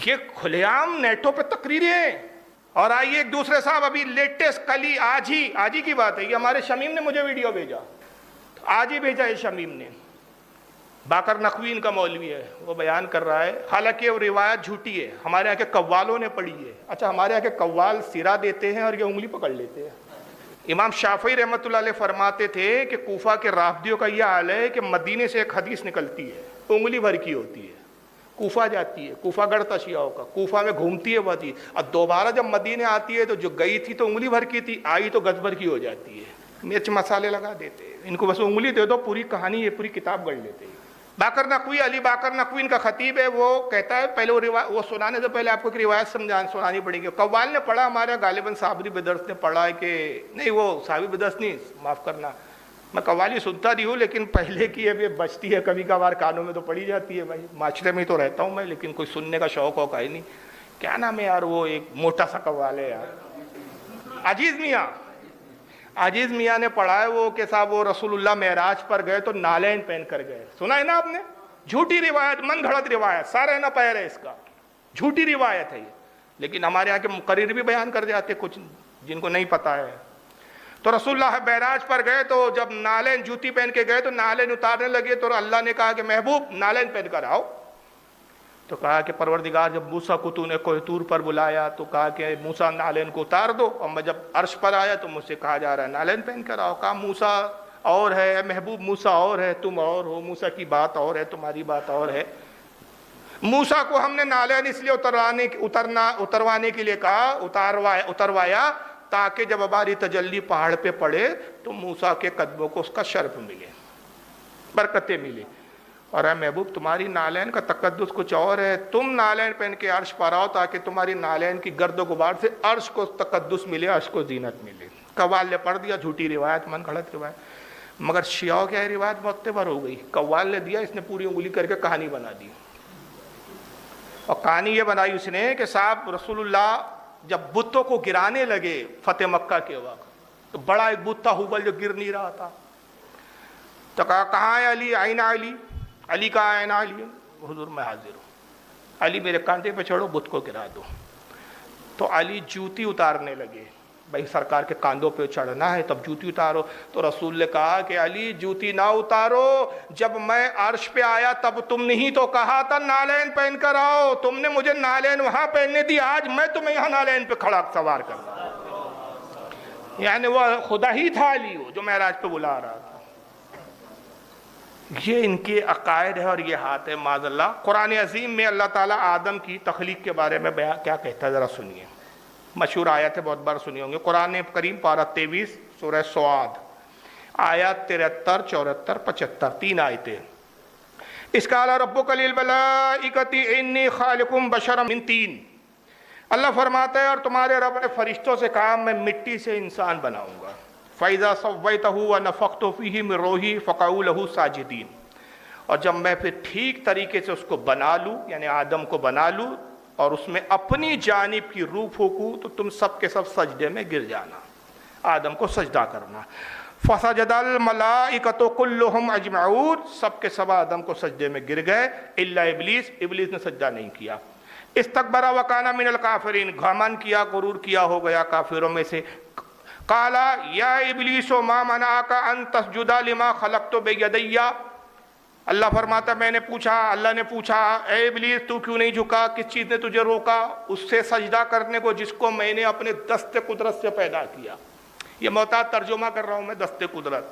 یہ کھلے عام نیٹوں پہ تقریریں. اور آئیے ایک دوسرے صاحب ابھی لیٹسٹ کلی آج ہی کی بات ہے، یہ ہمارے شمیم نے مجھے ویڈیو بھیجا، آج ہی بھیجا ہے شمیم نے. باقر نقوی ان کا مولوی ہے، وہ بیان کر رہا ہے، حالانکہ وہ روایت جھوٹی ہے، ہمارے یہاں کے قوالوں نے پڑھی ہے. اچھا ہمارے یہاں کے قوال سیرا دیتے ہیں اور یہ انگلی پکڑ لیتے ہیں. امام شافعی رحمۃ اللہ علیہ فرماتے تھے کہ کوفہ کے رافضیوں کا یہ حال ہے کہ مدینے سے ایک حدیث نکلتی ہے، انگلی بھر کی ہوتی ہے، کوفہ جاتی ہے، کوفہ گڑتا شیعوں کا، کوفہ میں گھومتی ہے وہ حدیث، اور دوبارہ جب مدینے آتی ہے تو جو گئی تھی تو انگلی بھر کی تھی، آئی تو گز بھر کی ہو جاتی ہے. مرچ مسالے لگا دیتے ہیں ان کو، بس انگلی دے دو پوری کہانی، یہ پوری کتاب گڑھ لیتے ہیں. باقر نقوی، علی باقر نقوی ان کا خطیب ہے، وہ کہتا ہے، پہلے وہ سنانے سے پہلے آپ کو ایک روایت سنانی پڑے گی. قوال نے پڑھا، ہمارے غالباً صابری بدرس نے پڑھا ہے کہ نہیں، وہ صابری بدرس نہیں، معاف کرنا، میں قوالی سنتا نہیں ہوں لیکن پہلے کی اب یہ بچتی ہے کبھی کبھار کانوں میں تو پڑھی جاتی ہے. بھائی معاشرے میں تو رہتا ہوں میں، لیکن کوئی سننے کا شوق ہو ہی نہیں. کیا نام ہے یار، وہ ایک موٹا سا قوال ہے یار، عزیز میاں نے پڑھا ہے وہ کہ صاحب وہ رسول اللہ معراج پر گئے تو نالین پہن کر گئے. سنا ہے نا آپ نے؟ جھوٹی روایت، من گھڑت روایت، سارے نہ پیر ہے اس کا، جھوٹی روایت ہے یہ. لیکن ہمارے یہاں کے مقرر بھی بیان کر جاتے کچھ جن کو نہیں پتا ہے. تو رسول اللہ معراج پر گئے تو جب نالین جوتی پہن کے گئے تو نالین اتارنے لگے تو اللہ نے کہا کہ محبوب نالین پہن کر آؤ. تو کہا کہ پروردگار جب موسیٰ کو تو نے کوہ طور پر بلایا تو کہا کہ موسیٰ نالین کو اتار دو، اور میں جب عرش پر آیا تو مجھ سے کہا جا رہا ہے نالین پہن کر آؤ. کہا موسیٰ اور ہے، محبوب موسیٰ اور ہے، تم اور ہو، موسیٰ کی بات اور ہے، تمہاری بات اور ہے. موسیٰ کو ہم نے نالین اس لیے اتروانے کے لیے کہا، اتروایا تاکہ جب ہماری تجلی پہاڑ پہ پڑے تو موسیٰ کے قدموں کو اس کا شرف ملے، برکتیں ملے. اور اے محبوب تمہاری نالین کا تقدس کچھ اور ہے، تم نالین پہن کے عرش پر آؤ تاکہ تمہاری نالین کی گرد و غبار سے عرش کو تقدس ملے، عرش کو زینت ملے. قوال نے پڑھ دیا، جھوٹی روایت، من گھڑت روایت. مگر شیعوں کی روایت معتبر ہو گئی. قوال نے دیا، اس نے پوری انگلی کر کے کہانی بنا دی. اور کہانی یہ بنائی اس نے کہ صاحب رسول اللہ جب بتوں کو گرانے لگے فتح مکہ کے وقت، تو بڑا ایک بت تھا ہبل جو گر نہیں رہا تھا. تو کہا کہاں ہے علی؟ آئین علی. علی کہا ہے نا علی؟ حضور میں حاضر ہوں. علی میرے کاندھے پہ چڑھو، بت کو گرا دو. تو علی جوتی اتارنے لگے، بھائی سرکار کے کاندھوں پہ چڑھنا ہے تب جوتی اتارو. تو رسول نے کہا کہ علی جوتی نہ اتارو، جب میں عرش پہ آیا تب تم نے ہی تو کہا تھا نالین پہن کر آؤ، تم نے مجھے نالین وہاں پہننے دی، آج میں تمہیں یہاں نالین پہ کھڑا سوار کرتا. یعنی وہ خدا ہی تھا علی، وہ جو معراج پہ بلا رہا تھا. یہ ان کے عقائد ہے اور یہ ہاتھ ہے معاذ اللہ. قرآن عظیم میں اللہ تعالیٰ آدم کی تخلیق کے بارے میں کیا کہتا ہے ذرا سنیے. مشہور آیت ہے، بہت بار سنی ہوں گے. قرآن کریم پارہ 23 سورہ سعاد آیات 73 74 75 3 آیتیں. اس قال ربک للملائکۃ انی خالق بشرا من طین. اللہ فرماتا ہے اور تمہارے رب نے فرشتوں سے کہا میں مٹی سے انسان بناؤں گا. فَإِذَا صَوَّيْتَهُ وَنَفَخْتُ فِيهِ مِن رُوحِي فَقَعُوا لَهُ سَاجِدِينَ. اور جب میں پھر ٹھیک طریقے سے اس کو بنا لوں، یعنی آدم کو بنا لوں اور اس میں اپنی جانب کی روح پھونکوں تو تم سب کے سب سجدے میں گر جانا، آدم کو سجدہ کرنا. فَسَجَدَ الْمَلَائِكَةُ كُلُّهُمْ أَجْمَعُونَ. سب کے سب آدم کو سجدے میں گر گئے الا ابلیس. ابلیس نے سجدہ نہیں کیا. استکبر وکان من الکافرین. گھمنڈ کیا، غرور کیا، ہو گیا کافروں میں سے. قال یا ابلیس ما منعک ان تسجد لما خلقت بیدی. اللہ فرماتا میں نے پوچھا، اللہ نے پوچھا اے ابلیس تو کیوں نہیں جھکا، کس چیز نے تجھے روکا اس سے سجدہ کرنے کو جس کو میں نے اپنے دست قدرت سے پیدا کیا. یہ محتاط ترجمہ کر رہا ہوں میں. دست قدرت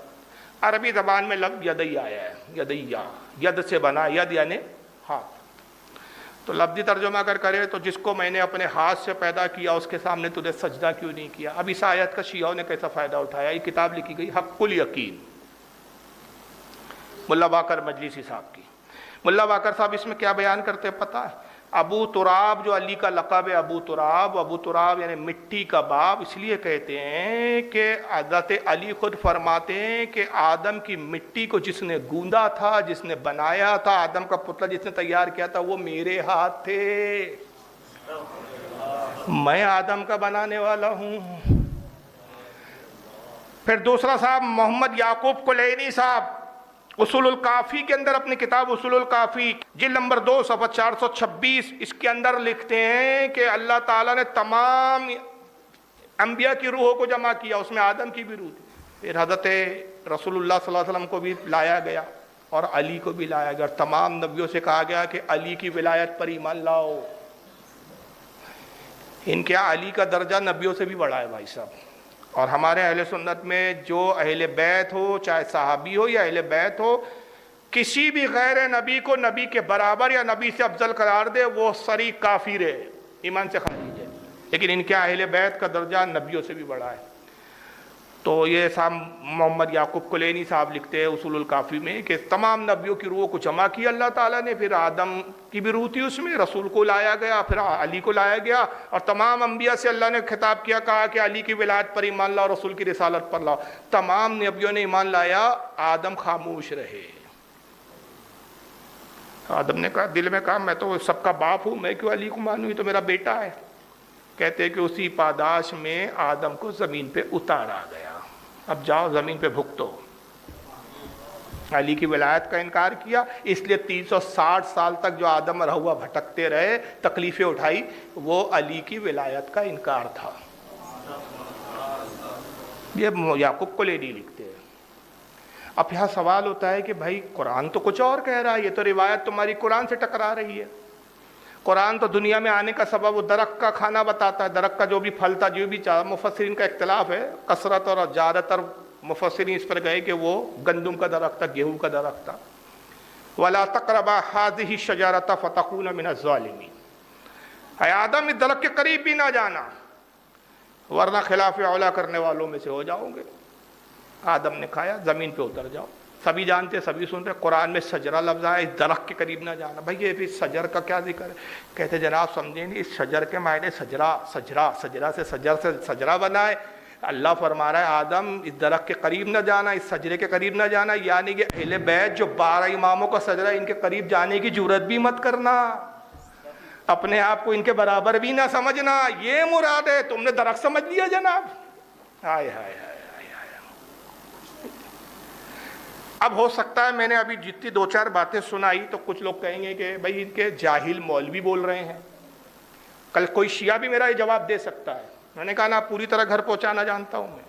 عربی زبان میں لفظ یدی آیا ہے، یدیا، ید سے بنا، ید یعنی ہاتھ. تو لفظی ترجمہ اگر کرے تو جس کو میں نے اپنے ہاتھ سے پیدا کیا اس کے سامنے تجھے سجدہ کیوں نہیں کیا. اب اس آیت کا شیعوں نے کیسا فائدہ اٹھایا. یہ کتاب لکھی گئی حق الیقین، ملا باقر مجلسی صاحب کی. ملا باقر صاحب اس میں کیا بیان کرتے پتہ ہے؟ ابو تراب جو علی کا لقب ہے، ابو تراب یعنی مٹی کا باپ، اس لیے کہتے ہیں کہ حضرت علی خود فرماتے ہیں کہ آدم کی مٹی کو جس نے گوندا تھا، جس نے بنایا تھا، آدم کا پتلا جس نے تیار کیا تھا، وہ میرے ہاتھ تھے. میں آدم کا بنانے والا ہوں. پھر دوسرا صاحب محمد یعقوب کلینی صاحب، اصول الکافی کے اندر، اپنی کتاب اصول الکافی جلد نمبر 2 صفحہ 426، اس کے اندر لکھتے ہیں کہ اللہ تعالیٰ نے تمام انبیاء کی روحوں کو جمع کیا، اس میں آدم کی بھی روح تھی۔ پھر حضرت رسول اللہ صلی اللہ علیہ وسلم کو بھی لایا گیا اور علی کو بھی لایا گیا، اور تمام نبیوں سے کہا گیا کہ علی کی ولایت پر ایمان لاؤ۔ ان کے علی کا درجہ نبیوں سے بھی بڑا ہے بھائی صاحب۔ اور ہمارے اہل سنت میں جو اہل بیت ہو، چاہے صحابی ہو یا اہل بیت ہو، کسی بھی غیر نبی کو نبی کے برابر یا نبی سے افضل قرار دے وہ صریح کافر ہے، ایمان سے خارج ہے۔ لیکن ان کے اہل بیت کا درجہ نبیوں سے بھی بڑا ہے۔ تو یہ صاحب محمد یعقوب کلینی صاحب لکھتے ہیں اصول الکافی میں کہ تمام نبیوں کی روحوں کو جمع کیا اللہ تعالیٰ نے، پھر آدم کی بھی روح تھی اس میں، رسول کو لایا گیا، پھر علی کو لایا گیا، اور تمام انبیاء سے اللہ نے خطاب کیا، کہا کہ علی کی ولایت پر ایمان لاؤ، رسول کی رسالت پر لاؤ۔ تمام نبیوں نے ایمان لایا، آدم خاموش رہے۔ آدم نے کہا، دل میں کہا میں تو سب کا باپ ہوں، میں کیوں علی کو مانوں، یہ تو میرا بیٹا ہے۔ کہتے ہیں کہ اسی پاداش میں آدم کو زمین پہ اتارا گیا، اب جاؤ زمین پہ بھگتو۔ علی کی ولایت کا انکار کیا، اس لیے 360 سال تک جو آدم اور حوا بھٹکتے رہے، تکلیفیں اٹھائی، وہ علی کی ولایت کا انکار تھا۔ یہ یعقوب کلینی لکھتے ہیں۔ اب یہاں سوال ہوتا ہے کہ بھائی قرآن تو کچھ اور کہہ رہا ہے، یہ تو روایت تمہاری قرآن سے ٹکرا رہی ہے۔ قرآن تو دنیا میں آنے کا سبب وہ درخت کا کھانا بتاتا ہے، درخت کا جو بھی پھل تھا، جو بھی چاہا۔ مفسرین کا اختلاف ہے، کثرت اور زیادہ تر مفسرین اس پر گئے کہ وہ گندم کا درخت تھا، گیہوں کا درخت تھا۔ وَلَا تَقْرَبَا هَٰذِهِ الشَّجَرَةَ فَتَكُونَ مِنَ الظَّالِمِينَ، اے آدم اس درخت کے قریب بھی نہ جانا ورنہ خلاف اولیٰ کرنے والوں میں سے ہو جاؤ گے۔ آدم نے کھایا، زمین پہ اتر جاؤ۔ سبھی جانتے، سبھی سنتے، قرآن میں شجرہ لفظ آیا، اس درخت کے قریب نہ جانا۔ بھائی یہ بھی شجر کا کیا ذکر ہے؟ کہتے جناب سمجھیں نہیں، اس شجر کے معنی سجرہ سے سجرہ بنا ہے۔ اللہ فرما رہا ہے آدم اس درخت کے قریب نہ جانا، اس سجرے کے قریب نہ جانا، یعنی کہ اہل بیت جو 12 اماموں کا سجرہ، ان کے قریب جانے کی جرات بھی مت کرنا، اپنے آپ کو ان کے برابر بھی نہ سمجھنا، یہ مراد ہے۔ تم نے درخت سمجھ لیا جناب، ہائے ہائے ہائے۔ اب ہو سکتا ہے میں نے ابھی جتنی 2-4 باتیں سنائی تو کچھ لوگ کہیں گے کہ بھائی ان کے جاہل مولوی بول رہے ہیں۔ کل کوئی شیعہ بھی میرا یہ جواب دے سکتا ہے۔ میں نے کہا نا پوری طرح گھر پہنچانا جانتا ہوں میں۔